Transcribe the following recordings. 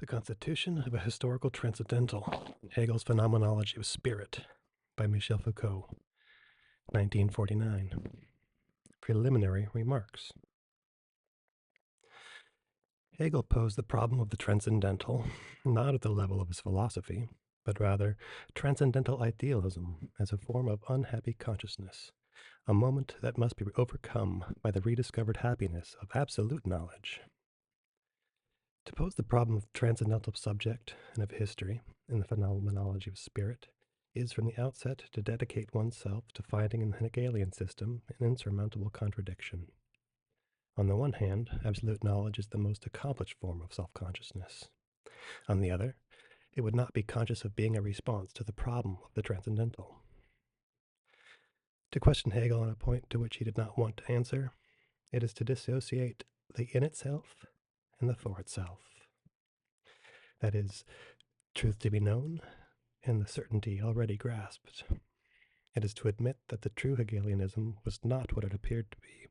The Constitution of a Historical Transcendental, Hegel's Phenomenology of Spirit, by Michel Foucault, 1949. Preliminary remarks. Hegel posed the problem of the transcendental, not at the level of his philosophy, but rather transcendental idealism as a form of unhappy consciousness, a moment that must be overcome by the rediscovered happiness of absolute knowledge. To pose the problem of transcendental subject and of history in the phenomenology of spirit is from the outset to dedicate oneself to finding in the Hegelian system an insurmountable contradiction. On the one hand, absolute knowledge is the most accomplished form of self-consciousness. On the other, it would not be conscious of being a response to the problem of the transcendental. To question Hegel on a point to which he did not want to answer, it is to dissociate the in itself and the for itself. That is, truth to be known and the certainty already grasped. It is to admit that the true Hegelianism was not what it appeared to be.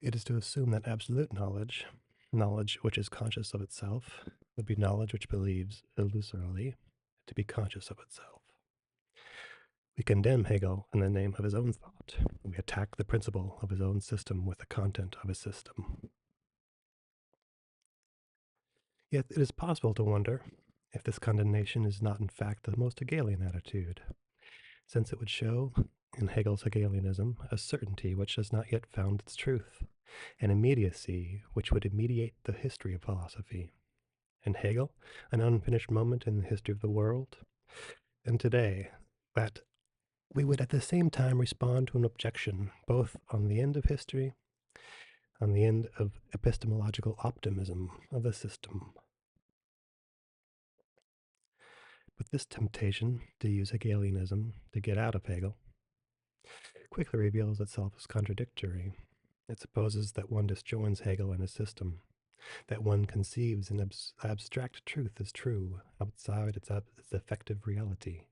It is to assume that absolute knowledge, knowledge which is conscious of itself, would be knowledge which believes illusorily to be conscious of itself. We condemn Hegel in the name of his own thought. We attack the principle of his own system with the content of his system. Yet it is possible to wonder if this condemnation is not in fact the most Hegelian attitude, since it would show in Hegel's Hegelianism a certainty which has not yet found its truth, an immediacy which would immediate the history of philosophy. In Hegel, an unfinished moment in the history of the world, and today, that we would at the same time respond to an objection both on the end of history, on the end of epistemological optimism of the system. But this temptation to use Hegelianism to get out of Hegel quickly reveals itself as contradictory. It supposes that one disjoins Hegel and his system, that one conceives an abstract truth as true outside its effective reality,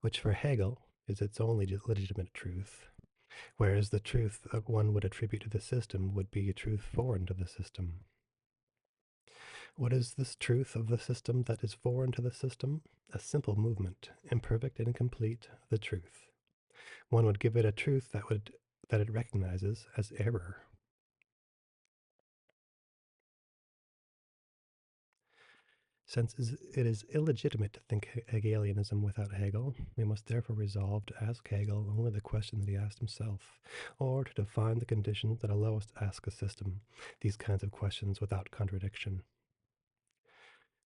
which for Hegel is its only legitimate truth, whereas the truth that one would attribute to the system would be a truth foreign to the system. What is this truth of the system that is foreign to the system? A simple movement, imperfect and incomplete, of the truth. One would give it a truth that it recognizes as error. Since it is illegitimate to think Hegelianism without Hegel, we must therefore resolve to ask Hegel only the question that he asked himself, or to define the conditions that allow us to ask a system these kinds of questions without contradiction.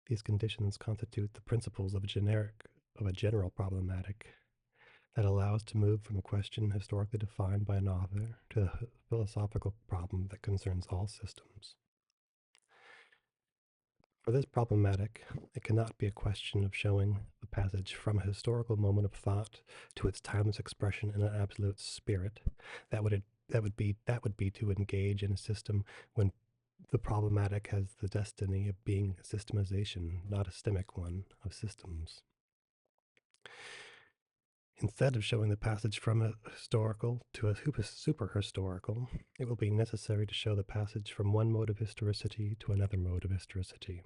These conditions constitute the principles of a general problematic that allows to move from a question historically defined by an author to a philosophical problem that concerns all systems. For this problematic, it cannot be a question of showing the passage from a historical moment of thought to its timeless expression in an absolute spirit. That would be to engage in a system when the problematic has the destiny of being a systemization, not a stemic one, of systems. Instead of showing the passage from a historical to a super-historical, it will be necessary to show the passage from one mode of historicity to another mode of historicity.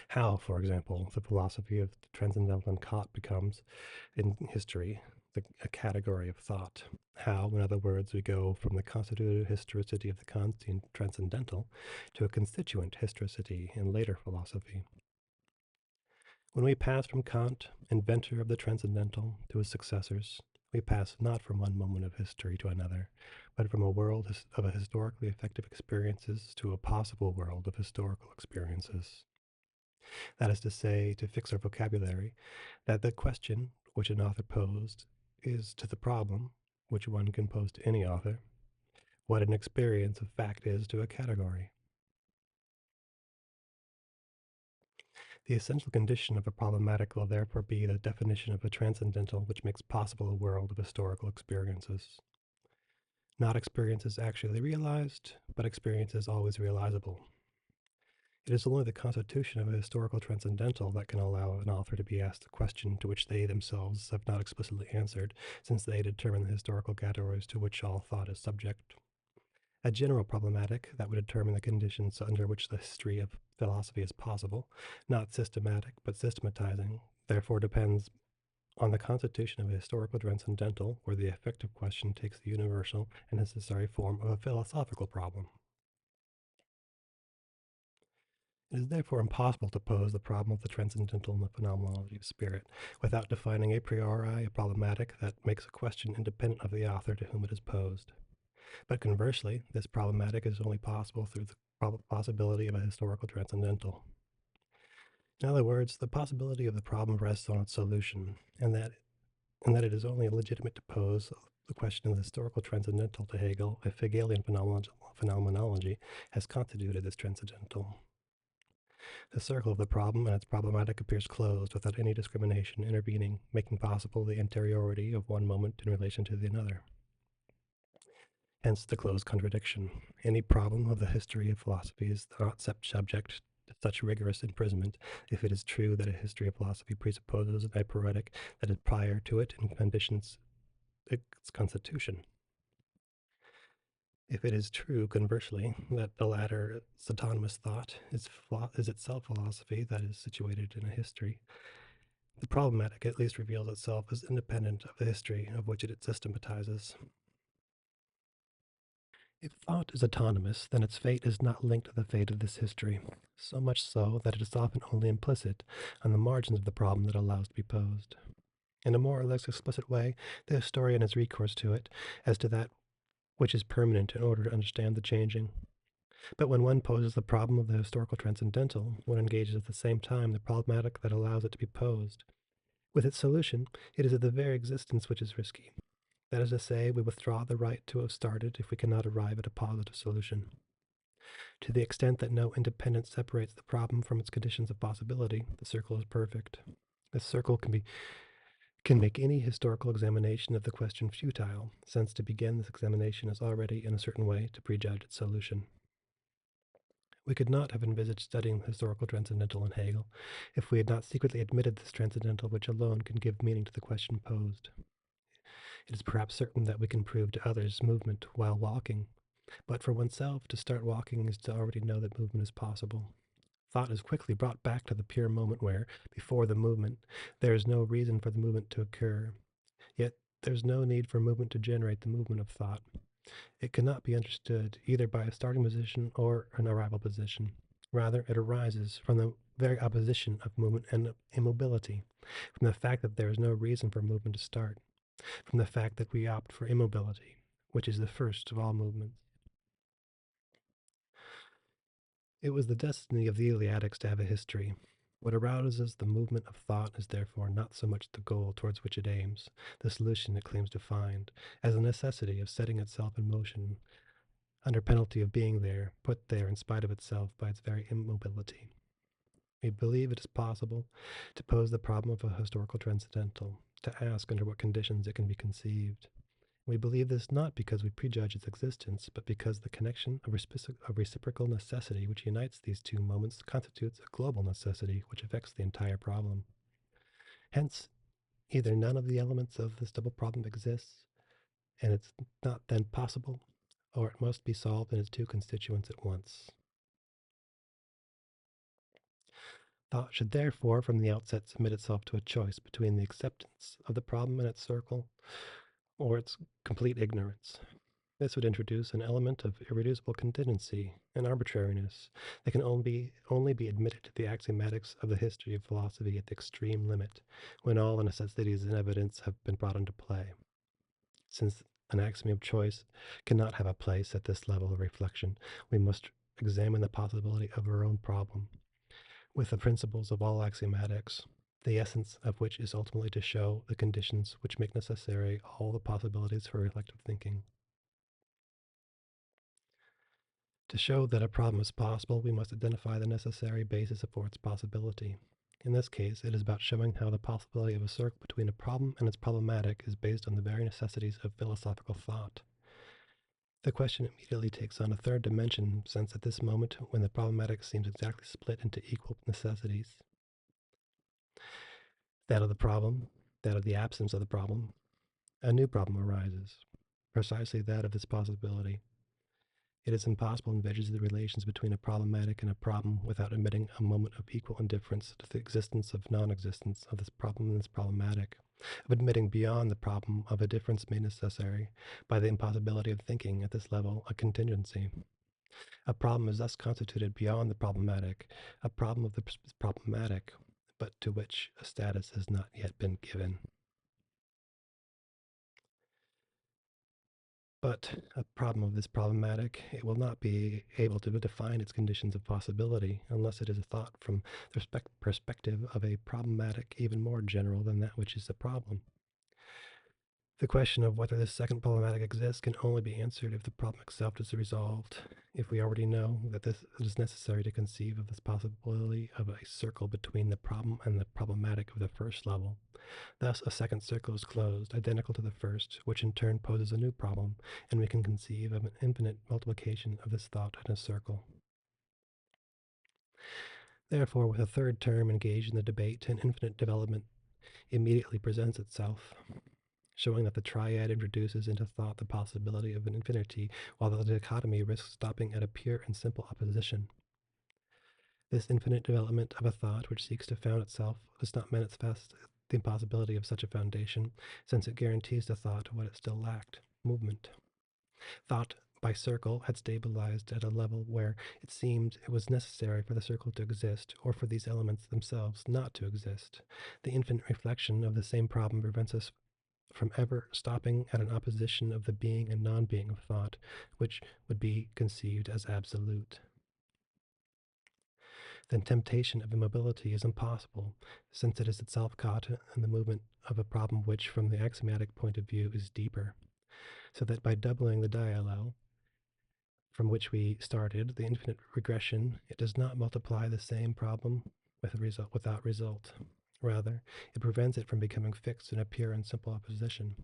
How, for example, the philosophy of the transcendental and Kant becomes, in history, a category of thought. How, in other words, we go from the constitutive historicity of the transcendental to a constituent historicity in later philosophy. When we pass from Kant, inventor of the transcendental, to his successors, we pass not from one moment of history to another, but from a world of historically effective experiences to a possible world of historical experiences. That is to say, to fix our vocabulary, that the question which an author posed is to the problem, which one can pose to any author, what an experience of fact is to a category. The essential condition of a problematic will therefore be the definition of a transcendental which makes possible a world of historical experiences. Not experiences actually realized, but experiences always realizable. It is only the constitution of a historical transcendental that can allow an author to be asked a question to which they themselves have not explicitly answered, since they determine the historical categories to which all thought is subject. A general problematic that would determine the conditions under which the history of philosophy is possible, not systematic but systematizing, therefore depends on the constitution of a historical transcendental, where the effective question takes the universal and necessary form of a philosophical problem. It is therefore impossible to pose the problem of the transcendental in the phenomenology of spirit without defining a priori a problematic that makes a question independent of the author to whom it is posed. But conversely, this problematic is only possible through the possibility of a historical transcendental. In other words, the possibility of the problem rests on its solution, and that it is only legitimate to pose the question of the historical transcendental to Hegel if Hegelian phenomenology has constituted this transcendental. The circle of the problem and its problematic appears closed without any discrimination intervening, making possible the anteriority of one moment in relation to the another. Hence the closed contradiction. Any problem of the history of philosophy is not subject to such rigorous imprisonment if it is true that a history of philosophy presupposes a periodic that is prior to it and conditions its constitution. If it is true, conversely, that the latter is autonomous thought, is itself philosophy that is situated in a history, the problematic at least reveals itself as independent of the history of which it systematizes. If thought is autonomous, then its fate is not linked to the fate of this history, so much so that it is often only implicit on the margins of the problem that allows to be posed. In a more or less explicit way, the historian has recourse to it as to that which is permanent in order to understand the changing. But when one poses the problem of the historical transcendental, one engages at the same time the problematic that allows it to be posed. With its solution, it is of the very existence which is risky. That is to say, we withdraw the right to have started if we cannot arrive at a positive solution. To the extent that no independence separates the problem from its conditions of possibility, the circle is perfect. This circle can make any historical examination of the question futile, since to begin this examination is already, in a certain way, to prejudge its solution. We could not have envisaged studying the historical transcendental in Hegel if we had not secretly admitted this transcendental which alone can give meaning to the question posed. It is perhaps certain that we can prove to others movement while walking, but for oneself, to start walking is to already know that movement is possible. Thought is quickly brought back to the pure moment where, before the movement, there is no reason for the movement to occur. Yet there is no need for movement to generate the movement of thought. It cannot be understood either by a starting position or an arrival position. Rather, it arises from the very opposition of movement and immobility, from the fact that there is no reason for movement to start, from the fact that we opt for immobility, which is the first of all movements. It was the destiny of the Eleatics to have a history. What arouses the movement of thought is therefore not so much the goal towards which it aims, the solution it claims to find, as the necessity of setting itself in motion under penalty of being there, put there in spite of itself by its very immobility. We believe it is possible to pose the problem of a historical transcendental, to ask under what conditions it can be conceived. We believe this not because we prejudge its existence, but because the connection of reciprocal necessity which unites these two moments constitutes a global necessity which affects the entire problem. Hence, either none of the elements of this double problem exists, and it's not then possible, or it must be solved in its two constituents at once. Thought should therefore from the outset submit itself to a choice between the acceptance of the problem and its circle, or its complete ignorance. This would introduce an element of irreducible contingency and arbitrariness that can only be admitted to the axiomatics of the history of philosophy at the extreme limit, when all the necessities and evidence have been brought into play. Since an axiom of choice cannot have a place at this level of reflection, we must examine the possibility of our own problem, with the principles of all axiomatics, the essence of which is ultimately to show the conditions which make necessary all the possibilities for reflective thinking. To show that a problem is possible, we must identify the necessary basis for its possibility. In this case, it is about showing how the possibility of a circle between a problem and its problematic is based on the very necessities of philosophical thought. The question immediately takes on a third dimension, since at this moment, when the problematic seems exactly split into equal necessities, that of the problem, that of the absence of the problem, a new problem arises, precisely that of this possibility. It is impossible to envisage the relations between a problematic and a problem without admitting a moment of equal indifference to the existence of non-existence of this problem and this problematic, of admitting beyond the problem of a difference made necessary by the impossibility of thinking at this level a contingency. A problem is thus constituted beyond the problematic, a problem of the problematic, but to which a status has not yet been given. But a problem of this problematic, it will not be able to define its conditions of possibility unless it is thought from the perspective of a problematic even more general than that which is the problem. The question of whether this second problematic exists can only be answered if the problem itself is resolved. If we already know that it is necessary to conceive of this possibility of a circle between the problem and the problematic of the first level. Thus, a second circle is closed, identical to the first, which in turn poses a new problem, and we can conceive of an infinite multiplication of this thought in a circle. Therefore, with a third term engaged in the debate, an infinite development immediately presents itself, showing that the triad introduces into thought the possibility of an infinity, while the dichotomy risks stopping at a pure and simple opposition. This infinite development of a thought which seeks to found itself does not manifest the impossibility of such a foundation, since it guarantees to thought what it still lacked, movement. Thought by circle had stabilized at a level where it seemed it was necessary for the circle to exist, or for these elements themselves not to exist. The infinite reflection of the same problem prevents us from ever stopping at an opposition of the being and non-being of thought, which would be conceived as absolute. Then temptation of immobility is impossible, since it is itself caught in the movement of a problem which, from the axiomatic point of view, is deeper. So that by doubling the diagonal from which we started, the infinite regression, it does not multiply the same problem without result. Rather, it prevents it from becoming fixed in a pure and simple opposition.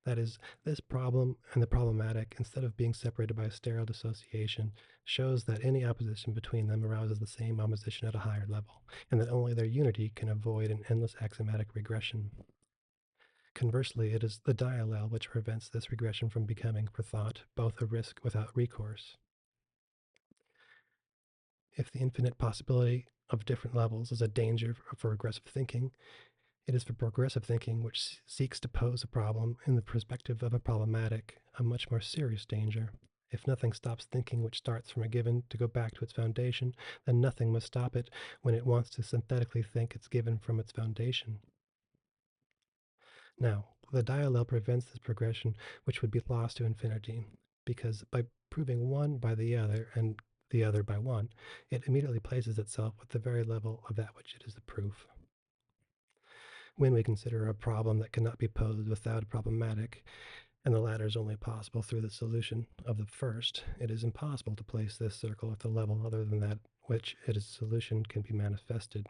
That is, this problem and the problematic, instead of being separated by a sterile dissociation, shows that any opposition between them arouses the same opposition at a higher level, and that only their unity can avoid an endless axiomatic regression. Conversely, it is the diallel which prevents this regression from becoming, for thought, both a risk without recourse. If the infinite possibility of different levels is a danger for regressive thinking, it is for progressive thinking, which seeks to pose a problem in the perspective of a problematic, a much more serious danger. If nothing stops thinking which starts from a given to go back to its foundation, then nothing must stop it when it wants to synthetically think it's given from its foundation. Now, the diallel prevents this progression, which would be lost to infinity, because by proving one by the other and the other by one, it immediately places itself at the very level of that which it is the proof. When we consider a problem that cannot be posed without a problematic, and the latter is only possible through the solution of the first, it is impossible to place this circle at the level other than that which its solution can be manifested,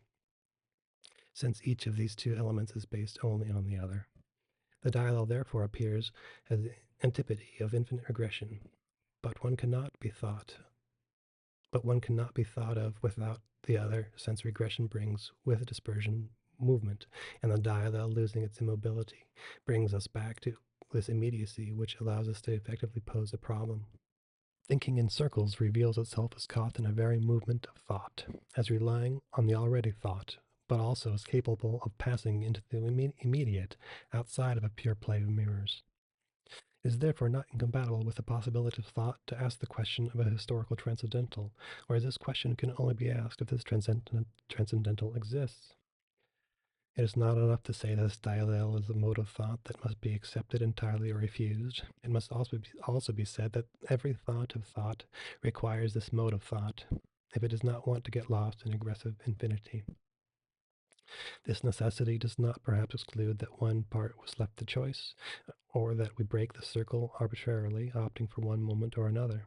since each of these two elements is based only on the other. The diallel therefore appears as the antipode of infinite regression, but one cannot be thought of without the other, since regression brings with dispersion movement, and the diallel, losing its immobility, brings us back to this immediacy which allows us to effectively pose a problem. Thinking in circles reveals itself as caught in a very movement of thought, as relying on the already thought, but also as capable of passing into the immediate outside of a pure play of mirrors. It is therefore not incompatible with the possibility of thought to ask the question of a historical transcendental, whereas this question can only be asked if this transcendental exists. It is not enough to say that this diallel is a mode of thought that must be accepted entirely or refused. It must also be said that every thought of thought requires this mode of thought, if it does not want to get lost in aggressive infinity. This necessity does not perhaps exclude that one part was left to choice, or that we break the circle arbitrarily, opting for one moment or another.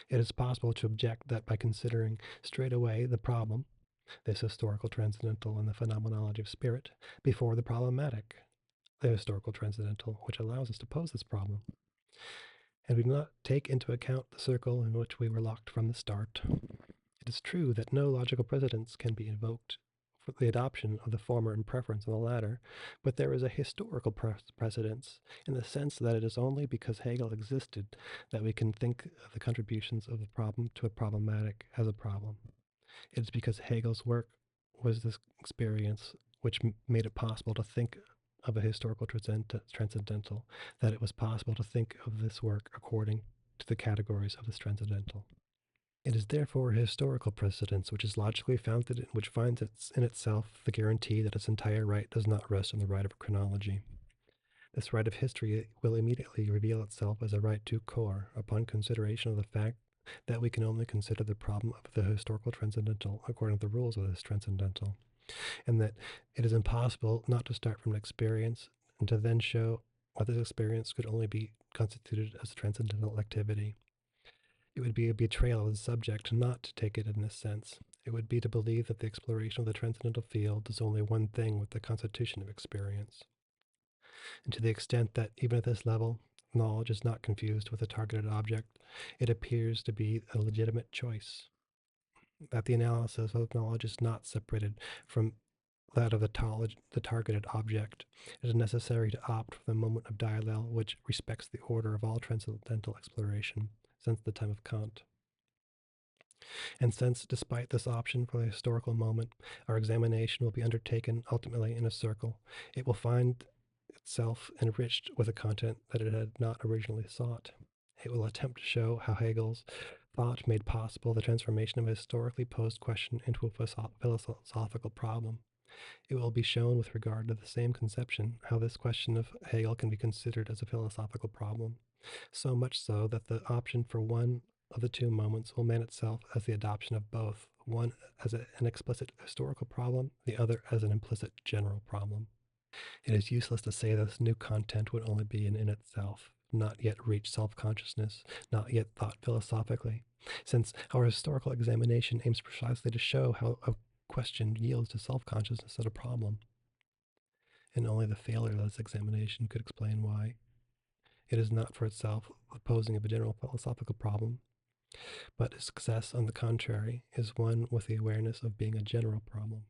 It is possible to object that by considering straight away the problem, this historical transcendental and the phenomenology of spirit, before the problematic, the historical transcendental, which allows us to pose this problem, and we do not take into account the circle in which we were locked from the start. It is true that no logical precedents can be invoked for the adoption of the former in preference of the latter, but there is a historical precedence in the sense that it is only because Hegel existed that we can think of the contributions of the problem to a problematic as a problem. It is because Hegel's work was this experience which made it possible to think of a historical transcendental, that it was possible to think of this work according to the categories of this transcendental. It is therefore a historical precedence which is logically founded and which finds in itself the guarantee that its entire right does not rest on the right of chronology. This right of history will immediately reveal itself as a right to core upon consideration of the fact that we can only consider the problem of the historical transcendental according to the rules of this transcendental, and that it is impossible not to start from an experience and to then show why this experience could only be constituted as a transcendental activity. It would be a betrayal of the subject not to take it in this sense. It would be to believe that the exploration of the transcendental field is only one thing with the constitution of experience. And to the extent that, even at this level, knowledge is not confused with a targeted object, it appears to be a legitimate choice. That the analysis of knowledge is not separated from that of the targeted object. It is necessary to opt for the moment of dialectic which respects the order of all transcendental exploration since the time of Kant. And since, despite this option for the historical moment, our examination will be undertaken ultimately in a circle, it will find itself enriched with a content that it had not originally sought. It will attempt to show how Hegel's thought made possible the transformation of a historically posed question into a philosophical problem. It will be shown with regard to the same conception how this question of Hegel can be considered as a philosophical problem, so much so that the option for one of the two moments will man itself as the adoption of both, one as an explicit historical problem, the other as an implicit general problem. It is useless to say that this new content would only be in itself, not yet reached self-consciousness, not yet thought philosophically, since our historical examination aims precisely to show how a question yields to self-consciousness as a problem, and only the failure of this examination could explain why. It is not for itself the posing of a general philosophical problem, but its success, on the contrary, is one with the awareness of being a general problem.